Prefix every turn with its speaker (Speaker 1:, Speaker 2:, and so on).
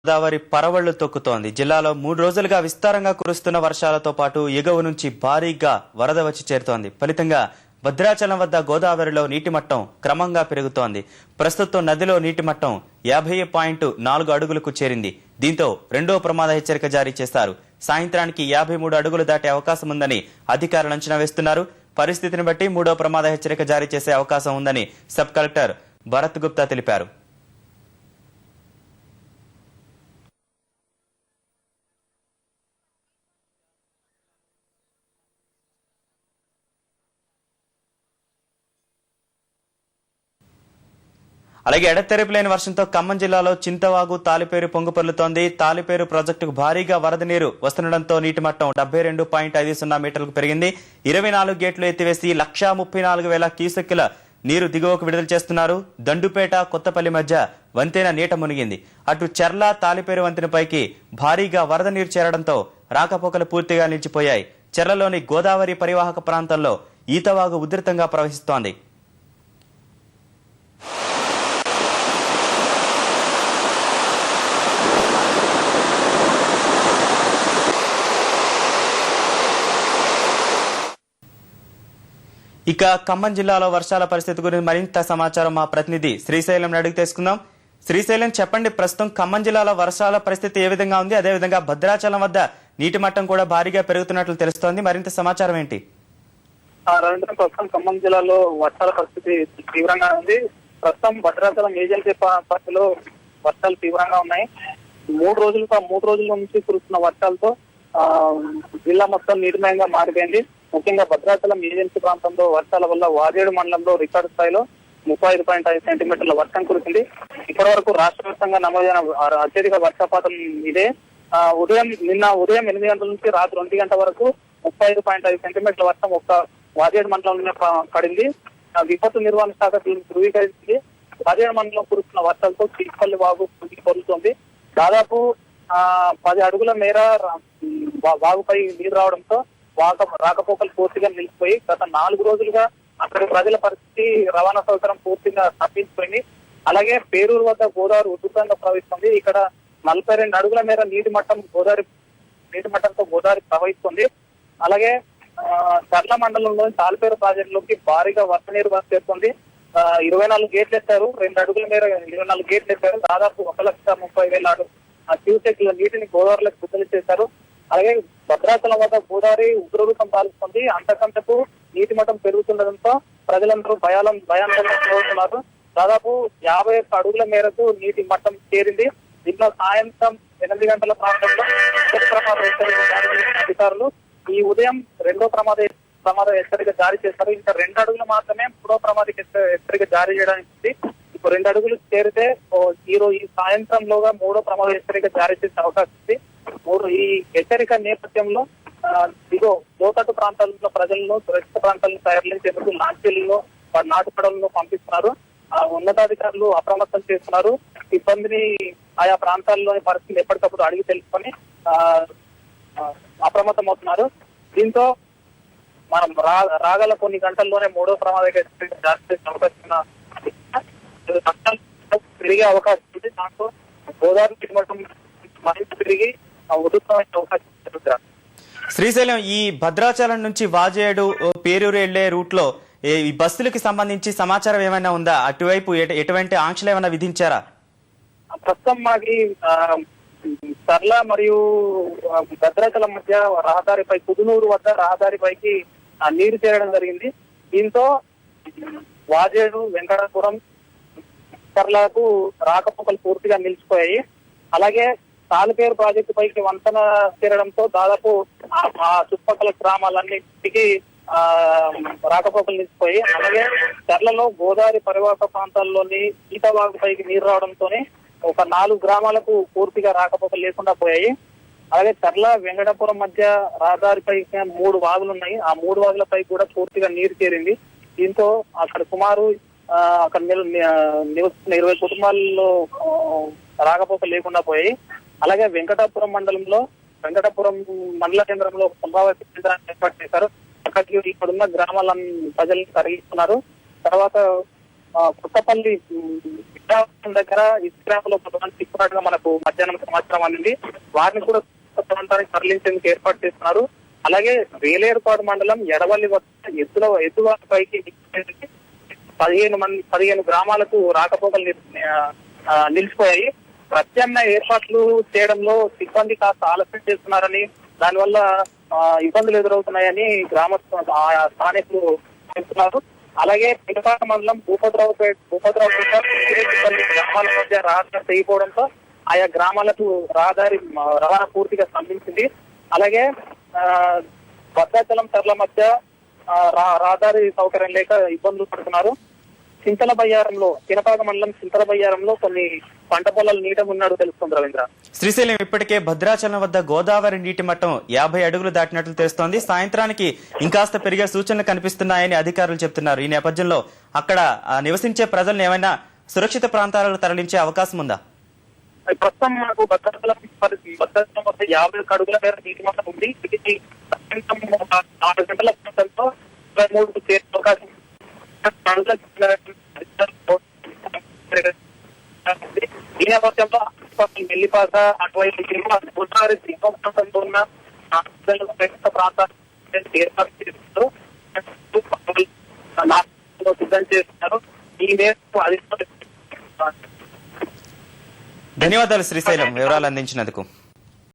Speaker 1: గోదావరి పరవళ్లు తొక్కుతోంది. జిల్లాలో 3 రోజులుగా విస్తారంగా కురుస్తున్న వర్షాలతో పాటు ఎగువ నుంచి భారీగా వరద వచ్చి చేరుతోంది. ఫలితంగా భద్రాచలం వద్ద గోదావరిలో నీటి మట్టం క్రమంగా పెరుగుతోంది. ప్రస్తుతం నదిలో నీటి మట్టం 50.4 అడుగులకు చేరింది. దీంతో రెండో ప్రమాద హెచ్చరిక జారీ చేశారు. సాయంత్రానికి 53 అడుగులు దాటే అవకాశం ఉందని అధికారులు అంచనా వేస్తున్నారు. పరిస్థితిని బట్టి మూడో ప్రమాద హెచ్చరిక జారీ చేసే అవకాశం ఉందని సబ్ కలెక్టర్ భరత్ గుప్తా తెలిపారు. అలాగే ఎడతెరిపి లేని వర్షంతో ఖమ్మం జిల్లాలో చింతవాగు తాలిపేరు పొంగుపొర్లుతోంది. తాలిపేరు ప్రాజెక్టుకు భారీగా వరద నీరు వస్తుండటంతో నీటి మట్టం 72.50 మీటర్లకు పెరిగింది. 24 గేట్లు ఎత్తివేసి 134,000 క్యూసెక్కుల నీరు దిగువకు విడుదల చేస్తున్నారు. దండుపేట కొత్తపల్లి మధ్య వంతెన నీట మునిగింది. అటు చెర్ల తాలిపేరు వంతెనపైకి భారీగా వరద నీరు చేరడంతో రాకపోకలు పూర్తిగా నిలిచిపోయాయి. చెర్లలోని గోదావరి పరివాహక ప్రాంతంలో ఈతవాగు ఉధృతంగా ప్రవహిస్తోంది. ఇక ఖమ్మం జిల్లాలో వర్షాల పరిస్థితి గురించి మరింత సమాచారం మా ప్రతినిధి శ్రీశైలం అడిగి తెలుసుకుందాం. శ్రీశైలం, చెప్పండి, ప్రస్తుతం ఖమ్మం జిల్లాలో వర్షాల పరిస్థితి ఏ విధంగా ఉంది? అదేవిధంగా భద్రాచలం వద్ద నీటి మట్టం కూడా భారీగా పెరుగుతున్నట్లు తెలుస్తోంది. మరింత సమాచారం ఏంటి?
Speaker 2: ప్రస్తుతం ఖమ్మం జిల్లాలో వర్షాల పరిస్థితి తీవ్రంగా ఉంది. ప్రస్తుతం భద్రాచలం ఏజెన్సీ పరిధిలో వర్షాలు తీవ్రంగా ఉన్నాయి. 3 రోజుల నుంచి కురుస్తున్న వర్షాలతో జిల్లా మొత్తం నీటిమయంగా మారిపోయింది. ముఖ్యంగా భద్రాచలం ఏజెన్సీ ప్రాంతంలో వర్షాల వల్ల వాజేడు మండలంలో రికార్డు స్థాయిలో 35.5 సెంటీమీటర్ల వర్షం కురిసింది. ఇప్పటి వరకు రాష్ట్ర వ్యాప్తంగా నమోదైన అత్యధిక వర్షపాతం ఇదే. నిన్న ఉదయం 8 గంటల నుంచి రాత్రి 1 గంట వరకు 35.5 సెంటీమీటర్ల వర్షం ఒక్క వాజేడు మండలంలోనే పడింది. విపత్తు నిర్వహణ శాఖ దీన్ని ధృవీకరించింది. వాజేడు మండలంలో కురుస్తున్న వర్షాలతో చీకపల్లి వాగు పొందుతోంది. దాదాపు 10 అడుగుల మేర వాగుపై నీరు రావడంతో రాకపోకలు పూర్తిగా నిలిచిపోయి గత 4 రోజులుగా అక్కడి ప్రజల పరిస్థితి, రవాణా సౌకర్యం పూర్తిగా తప్పించిపోయింది. అలాగే పేరూరు వద్ద గోదావరి ఉధృతంగా ప్రవహిస్తుంది. ఇక్కడ 42 అడుగుల మేర నీటి మట్టంతో గోదావరి ప్రవహిస్తుంది. అలాగే చర్ల మండలంలోని తాలిపేరు ప్రాజెక్టులోకి భారీగా వర్ష నీరు చేస్తుంది. 24 గేట్లు ఎత్తారు. 2 అడుగుల మేర 24 గేట్లు ఎత్తారు. దాదాపు 1,30,000 క్యూసెక్ల నీటిని గోదావరిలోకి విడుదల చేశారు. అలాగే భద్రాచలం వద్ద గోదావరి ఉగ్రరూపం దాల్చుకుంది. అంతకంతకు నీటి మట్టం పెరుగుతుండటంతో ప్రజలందరూ భయాందోళన. దాదాపు 51 అడుగుల మేరకు నీటి మట్టం చేరింది. దీంట్లో సాయంత్రం 8 గంటల ప్రాంతంలో అధికారులు ఈ ఉదయం రెండో ప్రమాద హెచ్చరిక జారీ చేశారు. ఇంకా 2 అడుగులు మాత్రమే మూడో ప్రమాద హెచ్చరిక జారీ చేయడానికి ఉంది. ఇప్పుడు 2 అడుగులు చేరితే ఈ సాయంత్రంలోగా మూడో ప్రమాద హెచ్చరిక జారీ చేసే అవకాశం ఉంది. ఈ హెచ్చరిక నేపథ్యంలో లోతట్టు ప్రాంతాల్లో ప్రజలను సురక్షిత ప్రాంతాలను తరలించేందుకు లాంచీల్లో నాటుపడలను పంపిస్తున్నారు. ఉన్నతాధికారులు అప్రమత్తం చేస్తున్నారు. సిబ్బందిని ఆయా ప్రాంతాల్లోని పరిస్థితులు ఎప్పటికప్పుడు అడిగి తెలుసుకొని అప్రమత్తం అవుతున్నారు. దీంతో మనం రాగల కొన్ని గంటల్లోనే మూడో ప్రమాద హెచ్చరిక జారీ చేసే అవకాశం పెరిగే అవకాశం ఉంది. దాంతో గోదావరి నీటి మట్టం మరింత పెరిగి ఉధృతమైన అవకాశం జరుగుతుంది.
Speaker 1: శ్రీశైలం, ఈ భద్రాచలం నుంచి వాజేడు పేరూరు వెళ్లే రూట్ లో ఈ బస్సులకి సంబంధించి సమాచారం ఏమైనా ఉందా? అటువైపు ఎటువంటి ఆంక్షలు ఏమైనా విధించారా?
Speaker 2: ప్రస్తుతం మాకి చర్ల మరియు భద్రాచలం మధ్య రహదారిపై కుదునూరు వద్ద రహదారిపైకి నీరు చేరడం జరిగింది. దీంతో వాజేడు, వెంకటాపురం, చర్లకు రాకపోకలు పూర్తిగా నిలిచిపోయాయి. అలాగే తాలిపేరు ప్రాజెక్టు పైకి వంతెన చేరడంతో దాదాపు ఆ చుట్టుపక్కల గ్రామాలన్నిటికీ రాకపోకలు నిలిచిపోయి, అలాగే చర్లలో గోదావరి పరివాహక ప్రాంతాల్లోని ఈతవాగు పైకి నీరు రావడంతోనే ఒక 4 గ్రామాలకు పూర్తిగా రాకపోకలు లేకుండా పోయాయి. అలాగే చర్ల వెంకటాపురం మధ్య రహదారిపై 3 వాగులు ఉన్నాయి. ఆ 3 వాగులపై కూడా పూర్తిగా నీరు చేరింది. దీంతో అక్కడ సుమారు అక్కడ నివసిస్తున్న 20 కుటుంబాల్లో రాకపోకలు లేకుండా పోయాయి. అలాగే వెంకటాపురం మండల కేంద్రంలో పునరావాస కేంద్రాన్ని ఏర్పాటు చేశారు. అక్కడికి ఇక్కడున్న గ్రామాల ప్రజలను తరలిస్తున్నారు. తర్వాత కొత్తపల్లి దగ్గర ఇస్క్రాప్ లో కొంతమంది తిప్పున్నట్టుగా మనకు మధ్యాహ్నం సమాచారం అందింది. వారిని కూడా ప్రాంతానికి తరలించేందుకు ఏర్పాటు చేస్తున్నారు. అలాగే వేలేరుపాడు మండలం ఎడవల్లి వద్ద ఎద్దువారిపైకి 15 గ్రామాలకు రాకపోకలు నిలిచిపోయాయి. ప్రత్యామ్నాయ ఏర్పాట్లు చేయడంలో సిబ్బంది కాస్త ఆలస్యం చేస్తున్నారని, దానివల్ల ఇబ్బందులు ఎదురవుతున్నాయని స్థానికులు చెప్తున్నారు. అలాగే పినపాక మండలం భూపతిరావుపేట గ్రామాల మధ్య రహదారి తెగిపోవడంతో ఆయా గ్రామాలకు రవాణా పూర్తిగా స్తంభించింది. అలాగే భద్రాచలం చర్ల మధ్య రహదారి సౌకర్యం లేక ఇబ్బందులు పడుతున్నారు. చింతల బయ్యారంలో పినపాక మండలం చింతల బయ్యారంలో కొన్ని పంట పొలాలు నీట ఉన్నట్టు తెలుస్తుంది రవీంద్ర.
Speaker 1: శ్రీశైలం ఇప్పటికే భద్రాచలం వద్ద గోదావరి నీటి మట్టం 50 అడుగులు దాటినట్లు తెలుస్తోంది. సాయంత్రానికి ఇంకాస్త పెరిగే సూచనలు కనిపిస్తున్నాయని అధికారులు చెప్తున్నారు. ఈ నేపథ్యంలో అక్కడ నివసించే ప్రజలను ఏమైనా సురక్షిత ప్రాంతాలకు తరలించే అవకాశం ఉందా?
Speaker 2: ప్రస్తుతం మనకు భద్రాచలం వద్ద 50 అడుగుల మేర నీటి మట్టం ఉంది. ఇది 4 గంటల ప్రాంతంతో 23 చేరే అవకాశం. ఈ నేపథ్యంలో మెల్లిపాక అటువైపు గోదావరి ప్రాంతంలో ఉన్న ప్రాంతాన్ని ఏర్పాటు చేస్తున్నారు, సిద్ధం చేస్తున్నారు. ఈ మేరకు
Speaker 1: ధన్యవాదాలు శ్రీశైలం వివరాలు అందించినందుకు.